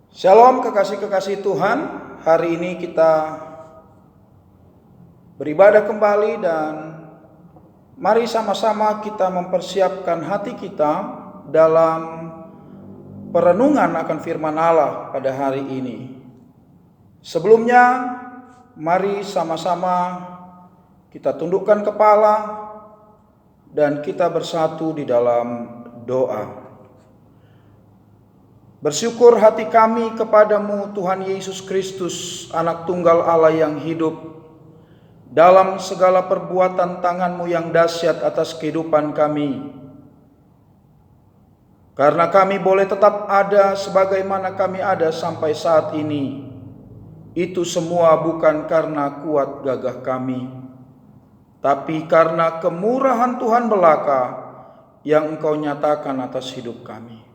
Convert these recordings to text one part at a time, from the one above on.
Shalom kekasih-kekasih Tuhan, hari ini kita beribadah kembali dan mari sama-sama kita mempersiapkan hati kita dalam perenungan akan firman Allah pada hari ini. Sebelumnya, mari sama-sama kita tundukkan kepala dan kita bersatu di dalam doa. Bersyukur hati kami kepadamu Tuhan Yesus Kristus, anak tunggal Allah yang hidup, dalam segala perbuatan tangan-Mu yang dahsyat atas kehidupan kami. Karena kami boleh tetap ada sebagaimana kami ada sampai saat ini, itu semua bukan karena kuat gagah kami, tapi karena kemurahan Tuhan belaka yang Engkau nyatakan atas hidup kami.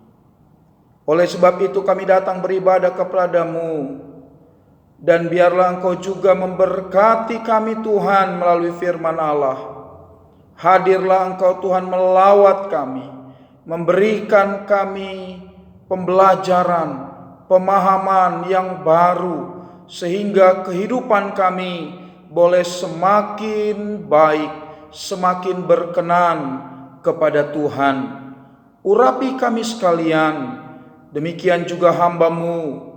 Oleh sebab itu kami datang beribadah kepada-Mu, dan biarlah Engkau juga memberkati kami Tuhan melalui firman Allah. Hadirlah Engkau Tuhan melawat kami, memberikan kami pembelajaran, pemahaman yang baru, sehingga kehidupan kami boleh semakin baik, semakin berkenan kepada Tuhan. Urapi kami sekalian, demikian juga hamba-Mu.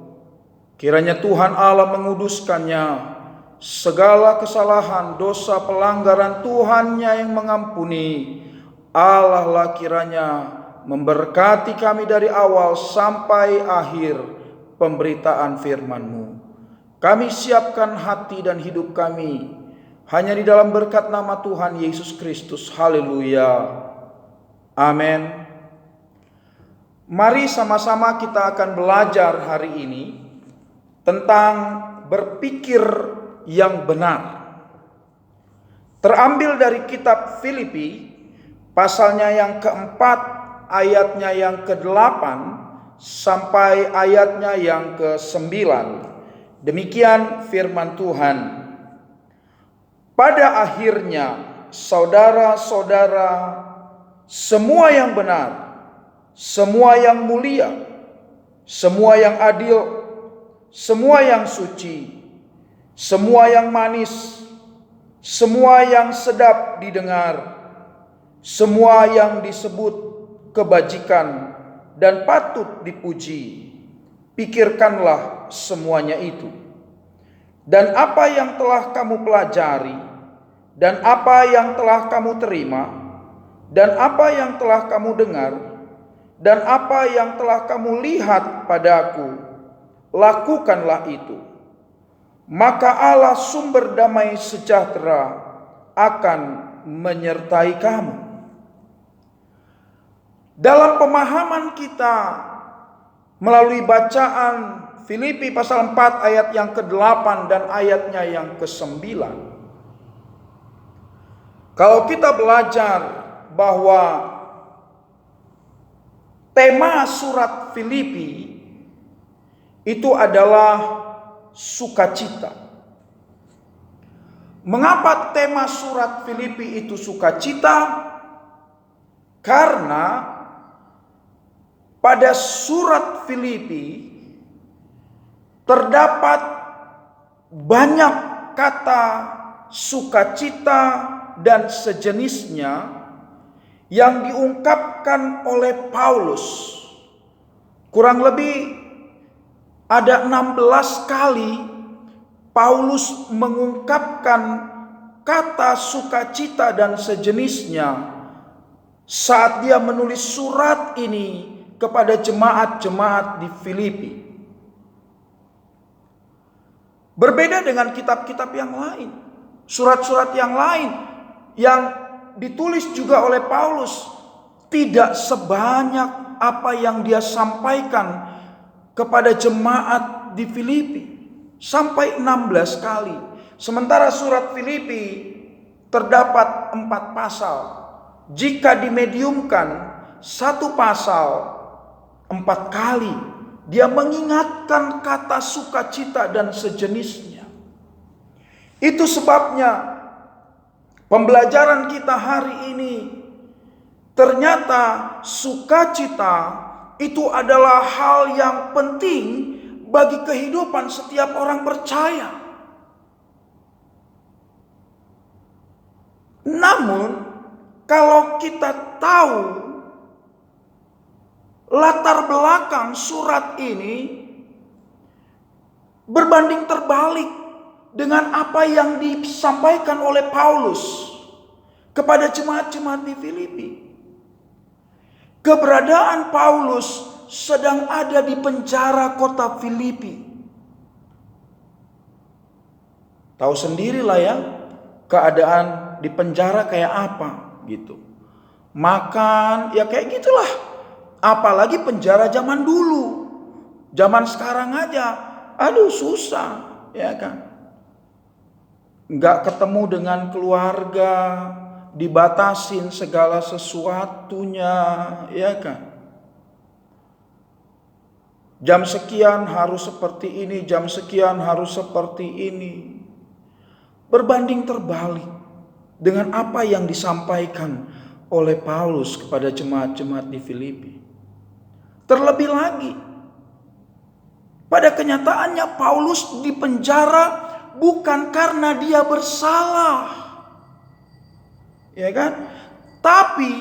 Kiranya Tuhan Allah menguduskannya. Segala kesalahan, dosa, pelanggaran Tuhannya yang mengampuni. Allah lah kiranya memberkati kami dari awal sampai akhir pemberitaan firman-Mu. Kami siapkan hati dan hidup kami hanya di dalam berkat nama Tuhan Yesus Kristus. Haleluya. Amin. Mari sama-sama kita akan belajar hari ini tentang berpikir yang benar. Terambil dari kitab Filipi, pasalnya yang keempat, ayatnya yang ke-8 sampai ayatnya yang ke-9. Demikian firman Tuhan. Pada akhirnya, saudara-saudara, semua yang benar, semua yang mulia, semua yang adil, semua yang suci, semua yang manis, semua yang sedap didengar, semua yang disebut kebajikan dan patut dipuji, pikirkanlah semuanya itu. Dan apa yang telah kamu pelajari, dan apa yang telah kamu terima, dan apa yang telah kamu dengar, dan apa yang telah kamu lihat padaku, lakukanlah itu. Maka Allah sumber damai sejahtera akan menyertai kamu. Dalam pemahaman kita melalui bacaan Filipi pasal 4 ayat yang ke-8 dan ayatnya yang ke-9. Kalau kita belajar bahwa tema surat Filipi itu adalah sukacita. Mengapa tema surat Filipi itu sukacita? Karena pada surat Filipi terdapat banyak kata sukacita dan sejenisnya yang diungkapkan oleh Paulus. Kurang lebih ada 16 kali Paulus mengungkapkan kata sukacita dan sejenisnya saat dia menulis surat ini kepada jemaat-jemaat di Filipi. Berbeda dengan kitab-kitab yang lain, surat-surat yang lain yang ditulis juga oleh Paulus tidak sebanyak apa yang dia sampaikan kepada jemaat di Filipi, sampai 16 kali. Sementara surat Filipi terdapat 4 pasal. Jika dimediumkan, 1 pasal 4 kali dia mengingatkan kata sukacita dan sejenisnya. Itu sebabnya pembelajaran kita hari ini, ternyata sukacita itu adalah hal yang penting bagi kehidupan setiap orang percaya. Namun, kalau kita tahu latar belakang surat ini berbanding terbalik dengan apa yang disampaikan oleh Paulus kepada jemaat-jemaat di Filipi. Keberadaan Paulus sedang ada di penjara kota Filipi. Tahu sendirilah ya, keadaan di penjara kayak apa gitu. Makan ya kayak gitulah. Apalagi penjara zaman dulu. Zaman sekarang aja, aduh susah, ya kan. Nggak ketemu dengan keluarga, dibatasin segala sesuatunya, ya kan. Jam sekian harus seperti ini, jam sekian harus seperti ini. Berbanding terbalik dengan apa yang disampaikan oleh Paulus kepada jemaat-jemaat di Filipi. Terlebih lagi, pada kenyataannya Paulus dipenjara bukan karena dia bersalah, ya kan? Tapi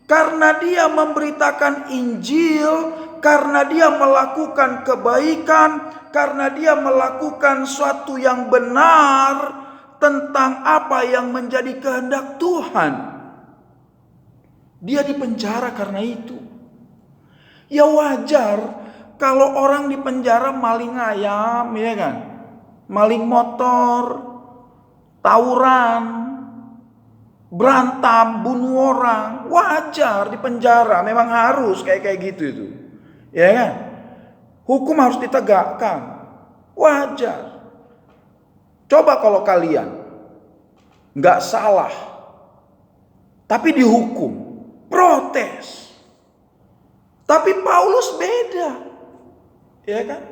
karena dia memberitakan Injil, karena dia melakukan kebaikan, karena dia melakukan suatu yang benar tentang apa yang menjadi kehendak Tuhan. Dia dipenjara karena itu. Ya wajar kalau orang di penjara maling ayam, ya kan? Maling motor, tawuran, berantem, bunuh orang, wajar di penjara, memang harus kayak gitu itu. Ya kan? Hukum harus ditegakkan. Wajar. Coba kalau kalian nggak salah, tapi dihukum, protes. Tapi Paulus beda, ya kan?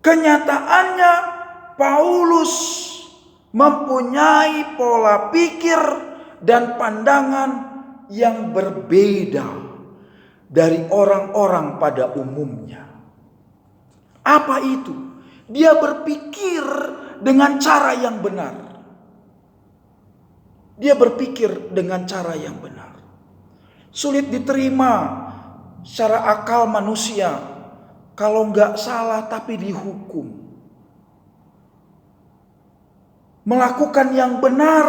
Kenyataannya Paulus mempunyai pola pikir dan pandangan yang berbeda dari orang-orang pada umumnya. Apa itu? Dia berpikir dengan cara yang benar. Dia berpikir dengan cara yang benar. Sulit diterima secara akal manusia kalau nggak salah tapi dihukum. Melakukan yang benar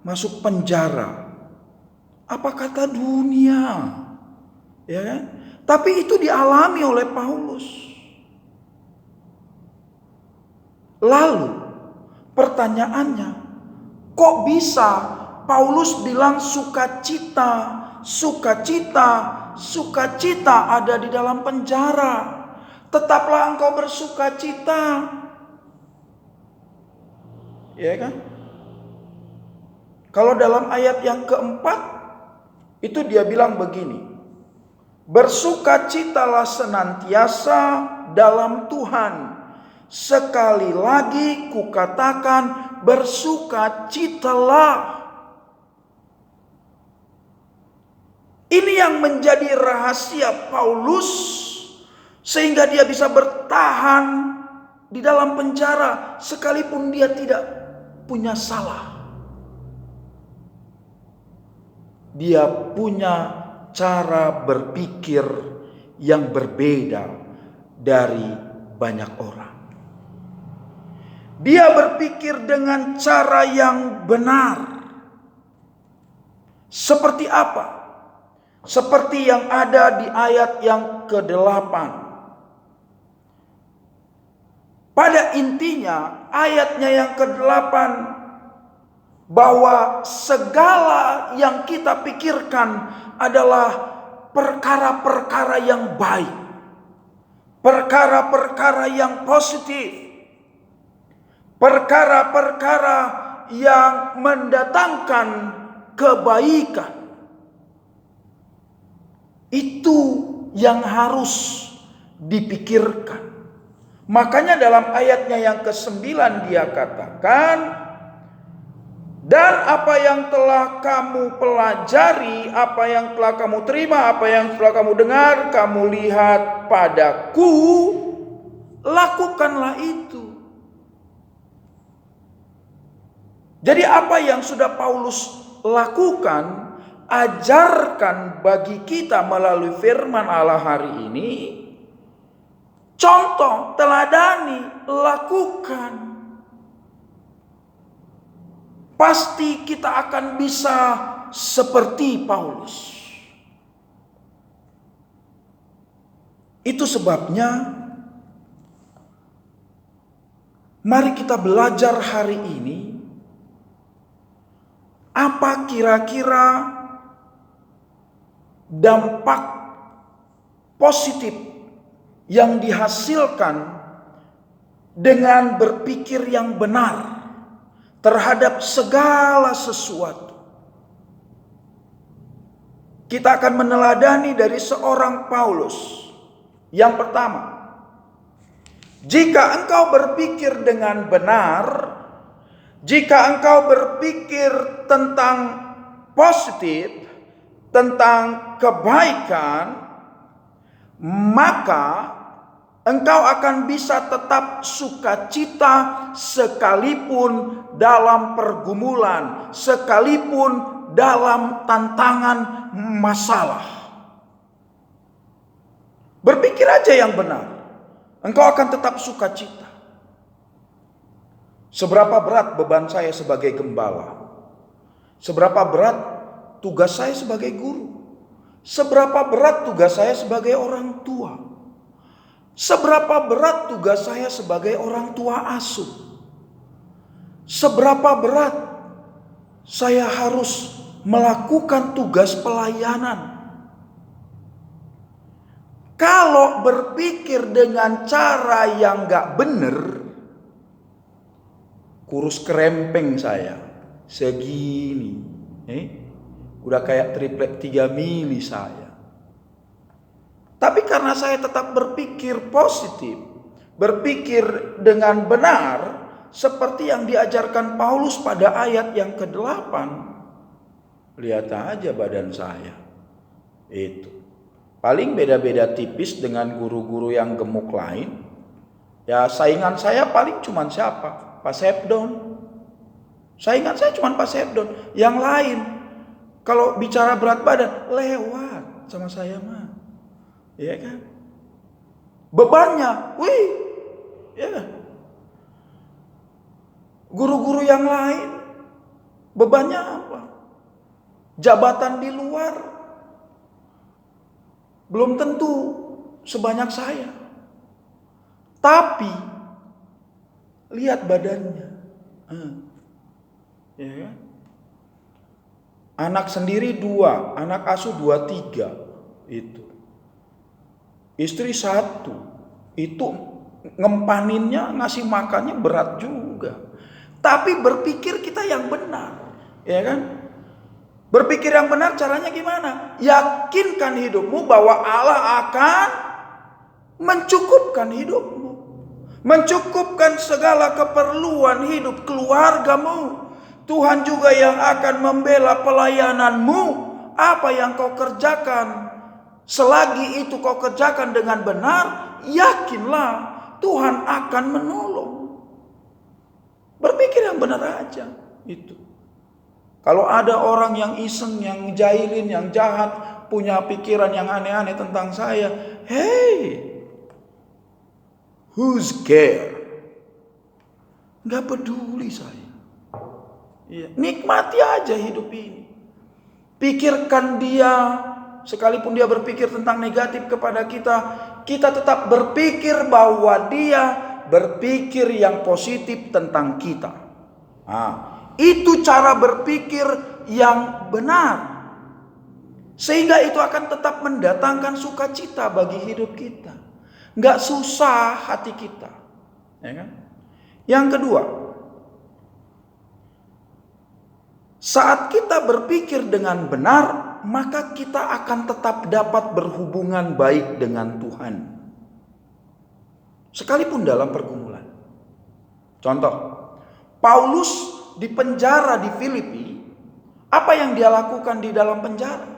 masuk penjara. Apa kata dunia? Ya kan? Tapi itu dialami oleh Paulus. Lalu pertanyaannya, kok bisa Paulus bilang sukacita, sukacita, sukacita ada di dalam penjara? Tetaplah engkau bersukacita. Ya kan? Kalau dalam ayat yang keempat itu dia bilang begini. Bersukacitalah senantiasa dalam Tuhan. Sekali lagi kukatakan bersukacitalah. Ini yang menjadi rahasia Paulus sehingga dia bisa bertahan di dalam penjara sekalipun dia tidak punya salah. Dia punya cara berpikir yang berbeda dari banyak orang. Dia berpikir dengan cara yang benar. Seperti apa? Seperti yang ada di ayat yang ke-8. Pada intinya ayatnya yang ke-8 bahwa segala yang kita pikirkan adalah perkara-perkara yang baik, perkara-perkara yang positif, perkara-perkara yang mendatangkan kebaikan. Itu yang harus dipikirkan. Makanya dalam ayatnya yang ke-9 dia katakan, Dan apa yang telah kamu pelajari, apa yang telah kamu terima, apa yang telah kamu dengar, kamu lihat padaku, lakukanlah itu. Jadi apa yang sudah Paulus lakukan, ajarkan bagi kita melalui firman Allah hari ini, contoh, teladani, lakukan. Pasti kita akan bisa seperti Paulus. Itu sebabnya mari kita belajar hari ini, apa kira-kira dampak positif yang dihasilkan dengan berpikir yang benar terhadap segala sesuatu. Kita akan meneladani dari seorang Paulus. Yang pertama, jika engkau berpikir dengan benar, jika engkau berpikir tentang positif, tentang kebaikan, maka engkau akan bisa tetap sukacita sekalipun dalam pergumulan, sekalipun dalam tantangan masalah. Berpikir aja yang benar, engkau akan tetap sukacita. Seberapa berat beban saya sebagai gembala? Seberapa berat tugas saya sebagai guru? Seberapa berat tugas saya sebagai orang tua? Seberapa berat tugas saya sebagai orang tua asuh? Seberapa berat saya harus melakukan tugas pelayanan? Kalau berpikir dengan cara yang gak benar, kurus kerempeng saya segini, udah kayak triplek 3 mili saya. Tapi karena saya tetap berpikir positif, berpikir dengan benar, seperti yang diajarkan Paulus pada ayat yang ke-8. Lihat aja badan saya. Itu. Paling beda-beda tipis dengan guru-guru yang gemuk lain. Ya saingan saya paling cuman siapa? Pak Sepdon. Saingan saya cuman Pak Sepdon. Yang lain, kalau bicara berat badan, lewat sama saya mah. Ya kan? Bebannya, wih, ya. Guru-guru yang lain, bebannya apa? Jabatan di luar, belum tentu sebanyak saya. Tapi, lihat badannya. Ya kan? Anak sendiri 2, anak asuh 2, 3, itu. Istri 1, itu ngempaninnya, ngasih makannya berat juga. Tapi berpikir kita yang benar, ya kan? Berpikir yang benar caranya gimana? Yakinkan hidupmu bahwa Allah akan mencukupkan hidupmu. Mencukupkan segala keperluan hidup keluargamu. Tuhan juga yang akan membela pelayananmu. Apa yang kau kerjakan, selagi itu kau kerjakan dengan benar, yakinlah Tuhan akan menolong. Berpikir yang benar aja itu. Kalau ada orang yang iseng, yang jahilin, yang jahat, punya pikiran yang aneh-aneh tentang saya, hey, who's care? Gak peduli saya. Ya, nikmati aja hidup ini. Pikirkan dia. Sekalipun dia berpikir tentang negatif kepada kita, kita tetap berpikir bahwa dia berpikir yang positif tentang kita. Itu cara berpikir yang benar. Sehingga itu akan tetap mendatangkan sukacita bagi hidup kita. Nggak susah hati kita. Ya kan? Yang kedua, saat kita berpikir dengan benar, maka kita akan tetap dapat berhubungan baik dengan Tuhan. Sekalipun dalam pergumulan. Contoh, Paulus di penjara di Filipi, apa yang dia lakukan di dalam penjara?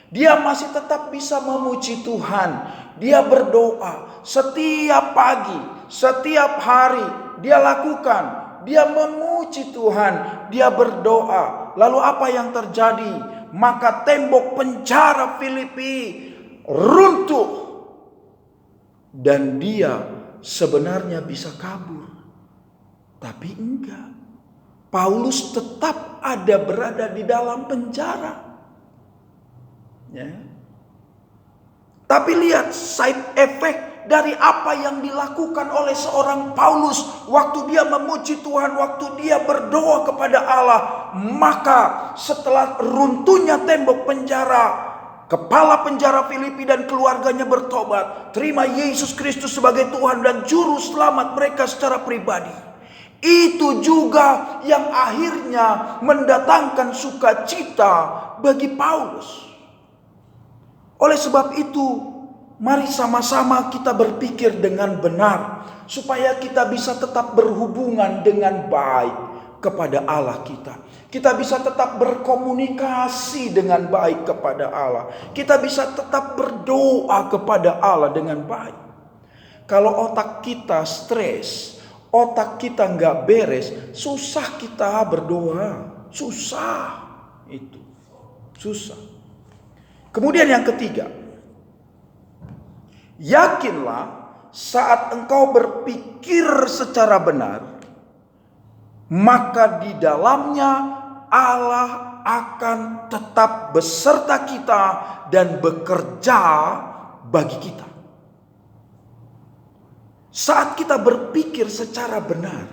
Dia masih tetap bisa memuji Tuhan. Dia berdoa setiap pagi, setiap hari dia lakukan. Dia memuji Tuhan, dia berdoa. Lalu apa yang terjadi? Maka tembok penjara Filipi runtuh. Dan dia sebenarnya bisa kabur. Tapi enggak. Paulus tetap berada di dalam penjara. Ya. Tapi lihat side effect dari apa yang dilakukan oleh seorang Paulus waktu dia memuji Tuhan, waktu dia berdoa kepada Allah. Maka setelah runtuhnya tembok penjara, kepala penjara Filipi dan keluarganya bertobat, terima Yesus Kristus sebagai Tuhan dan Juru Selamat mereka secara pribadi. Itu juga yang akhirnya mendatangkan sukacita bagi Paulus. Oleh sebab itu, mari sama-sama kita berpikir dengan benar, supaya kita bisa tetap berhubungan dengan baik kepada Allah kita. Kita bisa tetap berkomunikasi dengan baik kepada Allah. Kita bisa tetap berdoa kepada Allah dengan baik. Kalau otak kita stres, otak kita nggak beres, susah kita berdoa. Susah. Itu. Susah. Kemudian yang ketiga, yakinlah saat engkau berpikir secara benar, maka di dalamnya Allah akan tetap beserta kita dan bekerja bagi kita. Saat kita berpikir secara benar,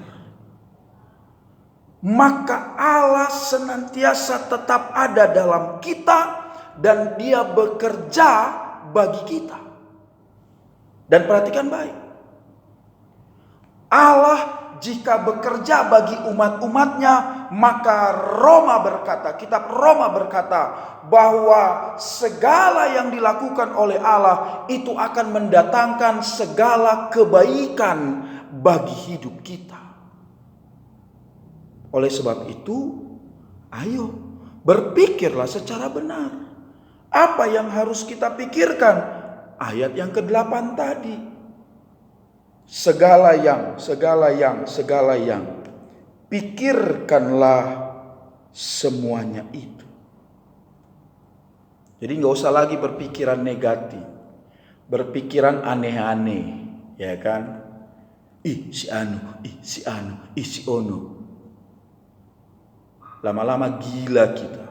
maka Allah senantiasa tetap ada dalam kita dan dia bekerja bagi kita. Dan perhatikan baik. Allah jika bekerja bagi umat-umatnya, maka kitab Roma berkata bahwa segala yang dilakukan oleh Allah itu akan mendatangkan segala kebaikan bagi hidup kita. Oleh sebab itu, ayo berpikirlah secara benar. Apa yang harus kita pikirkan? Ayat yang ke-8 tadi. Segala yang. Pikirkanlah semuanya itu. Jadi gak usah lagi berpikiran negatif. Berpikiran aneh-aneh. Ya kan? Si ono. Lama-lama gila kita.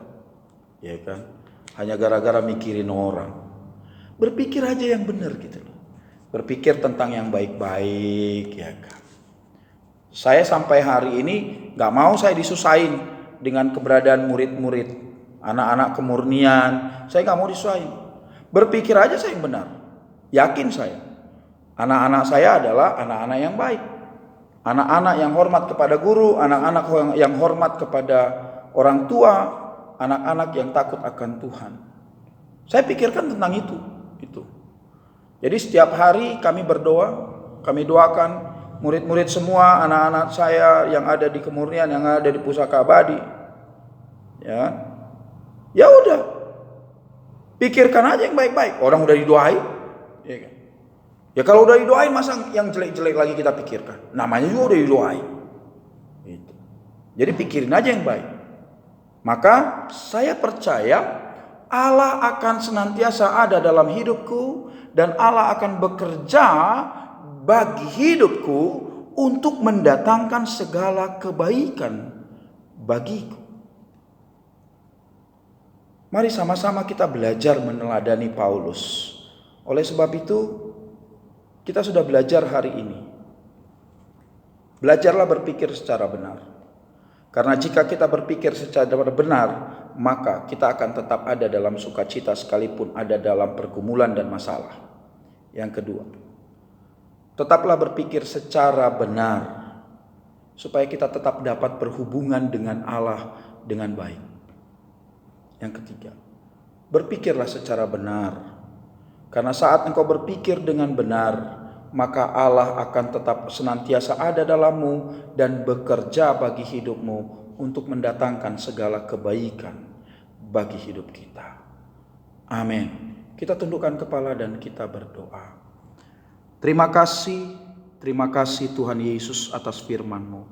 Ya kan? Hanya gara-gara mikirin orang. Berpikir aja yang benar gitu loh. Berpikir tentang yang baik-baik, ya kan. Saya sampai hari ini gak mau saya disusahin dengan keberadaan murid-murid, anak-anak kemurnian. Saya gak mau disusahin. Berpikir aja saya yang benar. Yakin saya. Anak-anak saya adalah anak-anak yang baik. Anak-anak yang hormat kepada guru, anak-anak yang hormat kepada orang tua, anak-anak yang takut akan Tuhan. Saya pikirkan tentang itu. Jadi setiap hari kami berdoa, kami doakan murid-murid semua, anak-anak saya yang ada di kemurnian, yang ada di Pusaka Abadi. Ya udah, pikirkan aja yang baik-baik. Orang udah didoain, ya kan? Ya kalau udah didoain, masa yang jelek-jelek lagi kita pikirkan? Namanya juga udah didoain. Jadi pikirin aja yang baik. Maka saya percaya Allah akan senantiasa ada dalam hidupku dan Allah akan bekerja bagi hidupku untuk mendatangkan segala kebaikan bagiku. Mari sama-sama kita belajar meneladani Paulus. Oleh sebab itu, kita sudah belajar hari ini. Belajarlah berpikir secara benar. Karena jika kita berpikir secara benar, maka kita akan tetap ada dalam sukacita sekalipun ada dalam pergumulan dan masalah. Yang kedua, tetaplah berpikir secara benar supaya kita tetap dapat berhubungan dengan Allah dengan baik. Yang ketiga, berpikirlah secara benar. Karena saat engkau berpikir dengan benar, maka Allah akan tetap senantiasa ada dalammu dan bekerja bagi hidupmu untuk mendatangkan segala kebaikan bagi hidup kita. Amin. Kita tundukkan kepala dan kita berdoa. Terima kasih Tuhan Yesus atas firman-Mu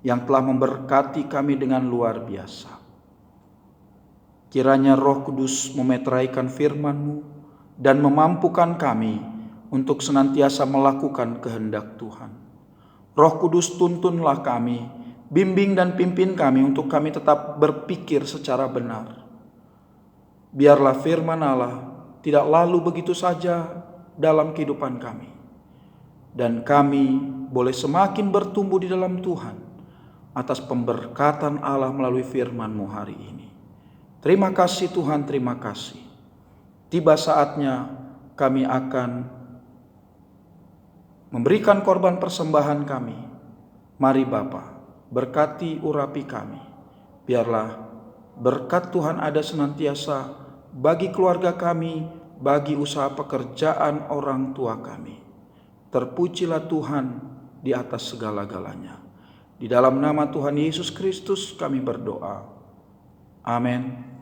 yang telah memberkati kami dengan luar biasa. Kiranya Roh Kudus memeteraikan firman-Mu dan memampukan kami untuk senantiasa melakukan kehendak Tuhan. Roh Kudus, tuntunlah kami, bimbing dan pimpin kami untuk kami tetap berpikir secara benar. Biarlah firman Allah tidak lalu begitu saja dalam kehidupan kami, dan kami boleh semakin bertumbuh di dalam Tuhan atas pemberkatan Allah melalui firman-Mu hari ini. Terima kasih Tuhan, terima kasih. Tiba saatnya kami akan memberikan korban persembahan kami. Mari Bapa, berkati urapi kami. Biarlah berkat Tuhan ada senantiasa bagi keluarga kami, bagi usaha pekerjaan orang tua kami. Terpujilah Tuhan di atas segala-galanya. Di dalam nama Tuhan Yesus Kristus kami berdoa. Amin.